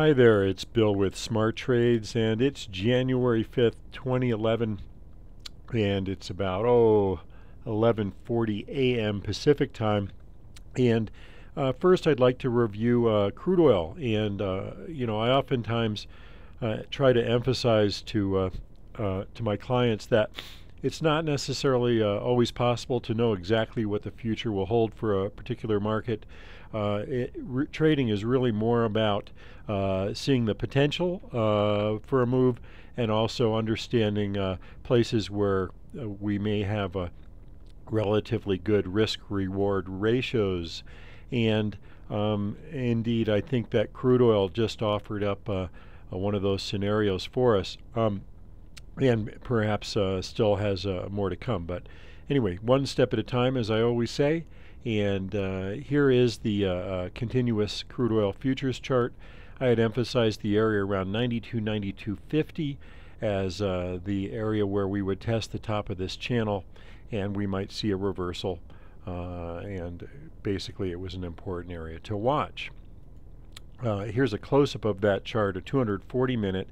Hi there, it's Bill with Smart Trades, and it's January 5th, 2011, and it's about 11:40 a.m. Pacific time. And first, I'd like to review crude oil. And I oftentimes try to emphasize to my clients that it's not necessarily always possible to know exactly what the future will hold for a particular market. Trading is really more about seeing the potential for a move, and also understanding places where we may have relatively good risk-reward ratios. And indeed, I think that crude oil just offered up one of those scenarios for us. And perhaps still has more to come. But anyway, one step at a time, as I always say. And here is the continuous crude oil futures chart. I had emphasized the area around 92, 92.50 as the area where we would test the top of this channel, and we might see a reversal. And basically, it was an important area to watch. Here's a close-up of that chart, a 240-minute,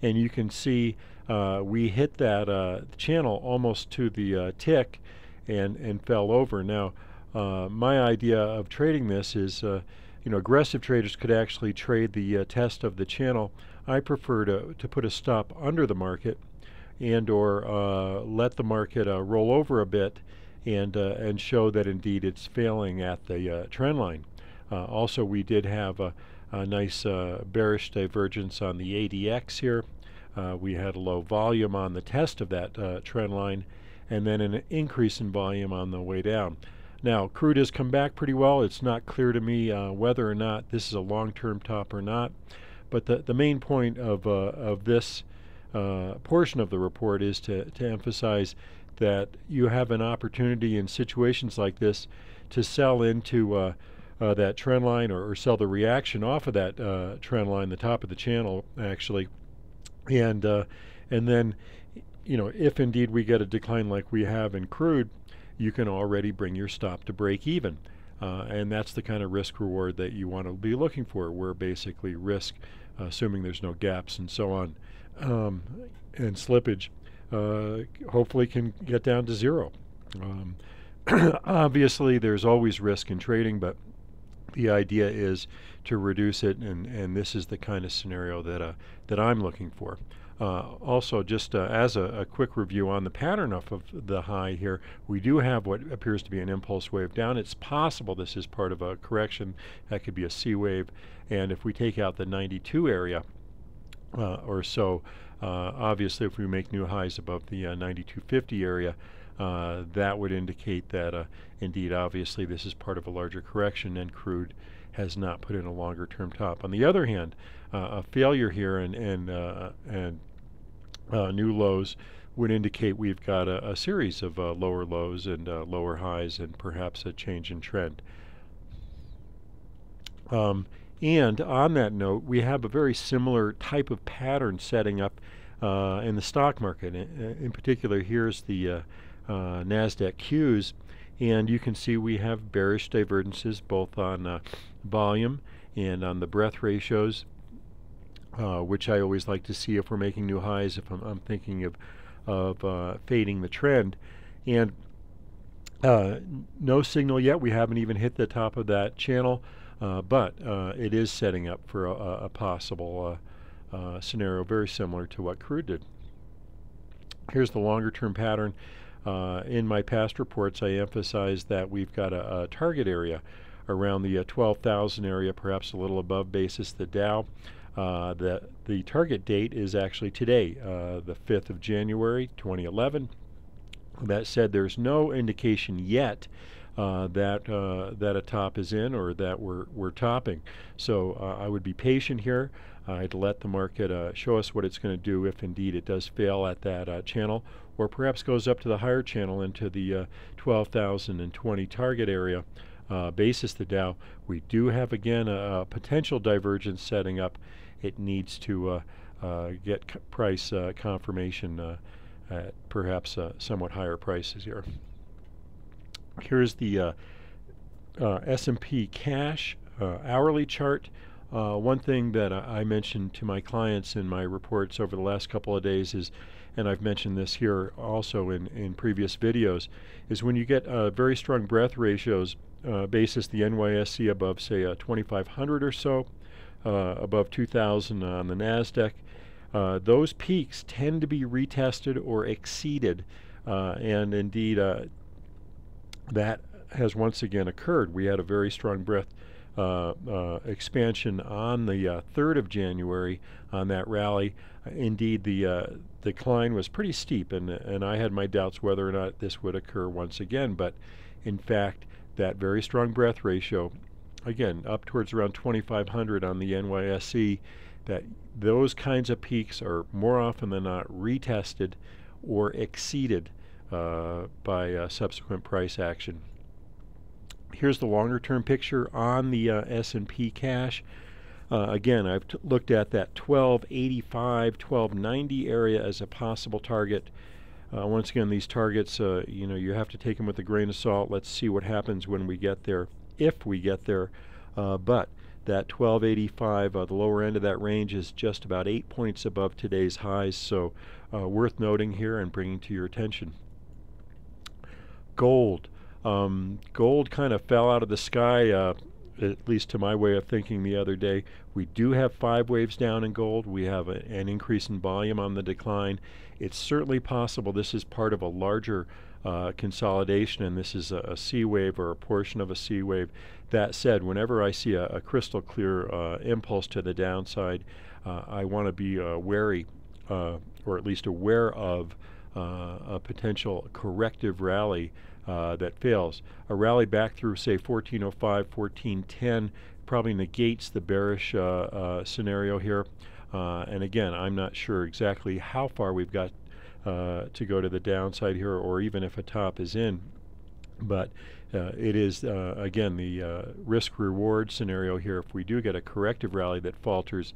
and you can see we hit that channel almost to the tick and fell over. Now, my idea of trading this is, aggressive traders could actually trade the test of the channel. I prefer to put a stop under the market or let the market roll over a bit and show that indeed it's failing at the trend line. Also, we did have a nice bearish divergence on the ADX here. We had a low volume on the test of that trend line, and then an increase in volume on the way down. Now, crude has come back pretty well. It's not clear to me whether or not this is a long-term top or not, but the main point of this portion of the report is to emphasize that you have an opportunity in situations like this to sell into that trend line, or sell the reaction off of that trend line, the top of the channel actually. And then, if indeed we get a decline like we have in crude, you can already bring your stop to break even. And that's the kind of risk reward that you want to be looking for, where basically risk, assuming there's no gaps and so on, and slippage, hopefully can get down to zero. Obviously, there's always risk in trading, but the idea is to reduce it, and this is the kind of scenario that I'm looking for. Also, just as a quick review on the pattern of the high here, we do have what appears to be an impulse wave down. It's possible this is part of a correction. That could be a C wave. And if we take out the 92 area or so, obviously if we make new highs above the 92.50 area, that would indicate that indeed, obviously, this is part of a larger correction, and crude has not put in a longer term top. On the other hand, a failure here and new lows would indicate we've got a series of lower lows and lower highs, and perhaps a change in trend. And on that note, we have a very similar type of pattern setting up in the stock market. In particular, here's the NASDAQ Qs, and you can see we have bearish divergences both on volume and on the breadth ratios, which I always like to see if we're making new highs, if I'm thinking of fading the trend. And no signal yet. We haven't even hit the top of that channel, but it is setting up for a possible scenario very similar to what crude did. Here's the longer term pattern. In my past reports, I emphasized that we've got a target area around the 12,000 area, perhaps a little above basis the Dow. The target date is actually today, the 5th of January, 2011. That said, there's no indication yet that a top is in, or that we're topping. So I would be patient here. I'd let the market show us what it's going to do if indeed it does fail at that channel, or perhaps goes up to the higher channel into the 12,020 target area. Basis the Dow. We do have again a potential divergence setting up. It needs to get price confirmation at perhaps somewhat higher prices here. Here's the S&P cash hourly chart. One thing that I mentioned to my clients in my reports over the last couple of days is, and I've mentioned this here also in previous videos, is when you get very strong breadth ratios, basis the NYSE above, say, 2,500 or so, above 2,000 on the NASDAQ, those peaks tend to be retested or exceeded, and indeed that has once again occurred. We had a very strong breadth expansion on the 3rd of January on that rally. Indeed, the decline was pretty steep, and I had my doubts whether or not this would occur once again. But in fact, that very strong breadth ratio, again, up towards around 2,500 on the NYSE, that those kinds of peaks are more often than not retested or exceeded by subsequent price action. Here's the longer term picture on the S&P cash. Again, I've looked at that 1285, 1290 area as a possible target. Once again, these targets, you have to take them with a grain of salt. Let's see what happens when we get there, if we get there. But that 1285, the lower end of that range, is just about 8 points above today's highs, so worth noting here and bringing to your attention. Gold. Gold kind of fell out of the sky, at least to my way of thinking the other day. We do have 5 waves down in gold. We have an increase in volume on the decline. It's certainly possible this is part of a larger consolidation, and this is a C wave or a portion of a C wave. That said, whenever I see a crystal clear impulse to the downside, I want to be wary, or at least aware of a potential corrective rally that fails. A rally back through, say, 1405, 1410 probably negates the bearish scenario here. And again, I'm not sure exactly how far we've got to go to the downside here, or even if a top is in. But it is, again, the risk-reward scenario here. If we do get a corrective rally that falters,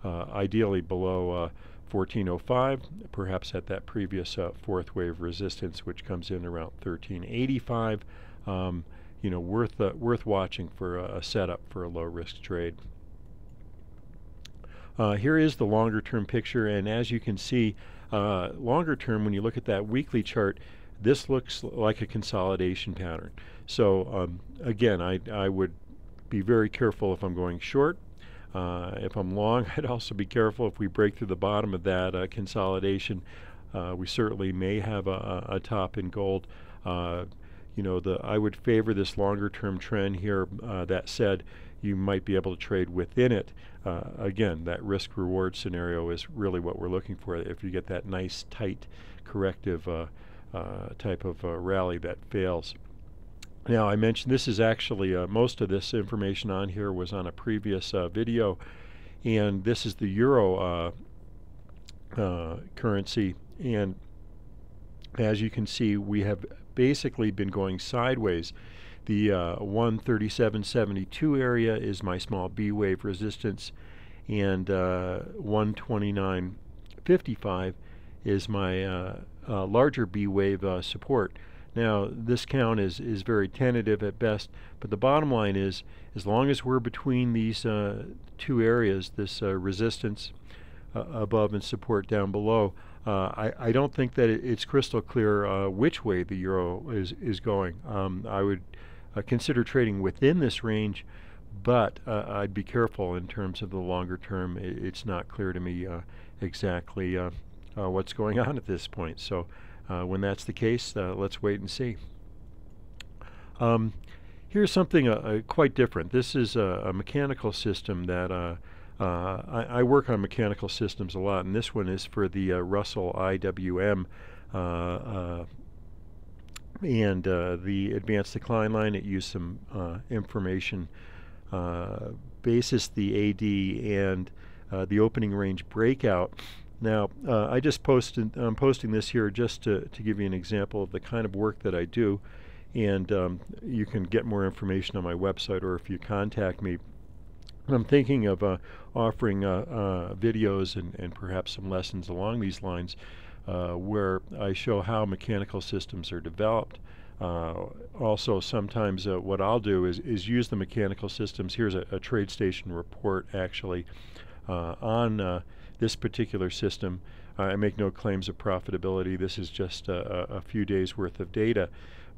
ideally below 1405, perhaps at that previous 4th wave resistance, which comes in around 1385, worth watching for a setup for a low-risk trade. Here is the longer-term picture, and as you can see, longer term, when you look at that weekly chart, this looks like a consolidation pattern. So again, I would be very careful if I'm going short. If I'm long, I'd also be careful if we break through the bottom of that consolidation. We certainly may have a top in gold. I would favor this longer term trend here. That said, you might be able to trade within it. Again, that risk reward scenario is really what we're looking for. If you get that nice tight corrective type of rally that fails. Now, I mentioned this is actually, most of this information on here was on a previous video, and this is the euro currency, and as you can see, we have basically been going sideways. The 137.72 area is my small B wave resistance, and 129.55 is my larger B wave support. Now, this count is very tentative at best, but the bottom line is, as long as we're between these 2 areas, this resistance above and support down below, I don't think that it's crystal clear which way the euro is going. I would consider trading within this range, but I'd be careful in terms of the longer term. It's not clear to me exactly what's going on at this point. So when that's the case, let's wait and see. Here's something quite different. This is a mechanical system that I work on mechanical systems a lot, and this one is for the Russell IWM and the advanced decline line. It used some information basis the AD and the opening range breakout. Now, I'm posting this here just to give you an example of the kind of work that I do, and you can get more information on my website, or if you contact me. I'm thinking of offering videos and perhaps some lessons along these lines where I show how mechanical systems are developed, Also, sometimes what I'll do is use the mechanical systems. Here's a TradeStation report actually on this particular system. I make no claims of profitability. This is just a few days worth of data.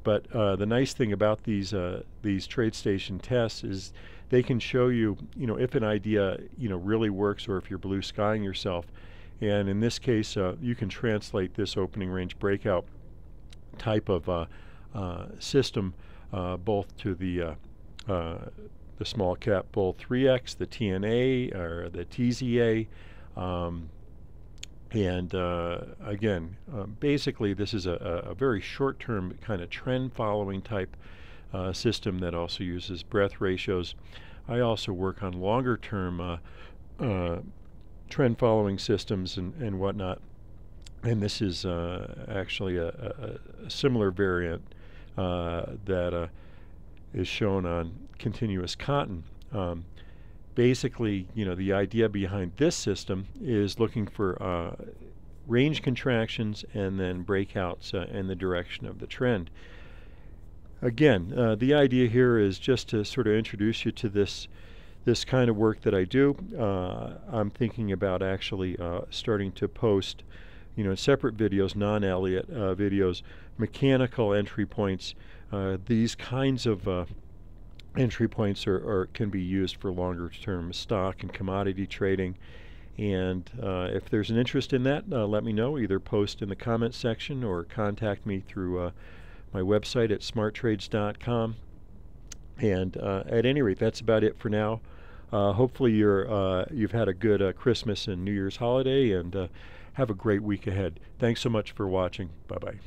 But the nice thing about these TradeStation tests is they can show you, if an idea, really works, or if you're blue skying yourself. And in this case, you can translate this opening range breakout type of system both to the small cap bull 3X, the TNA, or the TZA. Again, basically this is a very short-term kind of trend-following type system that also uses breadth ratios. I also work on longer-term trend-following systems and whatnot. And this is actually a similar variant that is shown on continuous cotton. Basically, the idea behind this system is looking for range contractions and then breakouts in the direction of the trend. Again, the idea here is just to sort of introduce you to this kind of work that I do. I'm thinking about actually starting to post, separate videos, non-Elliott videos, mechanical entry points. These kinds of entry points can be used for longer term stock and commodity trading. And if there's an interest in that, let me know. Either post in the comment section or contact me through my website at smarttrades.com. And at any rate, that's about it for now. Hopefully you've had a good Christmas and New Year's holiday, and have a great week ahead. Thanks so much for watching. Bye-bye.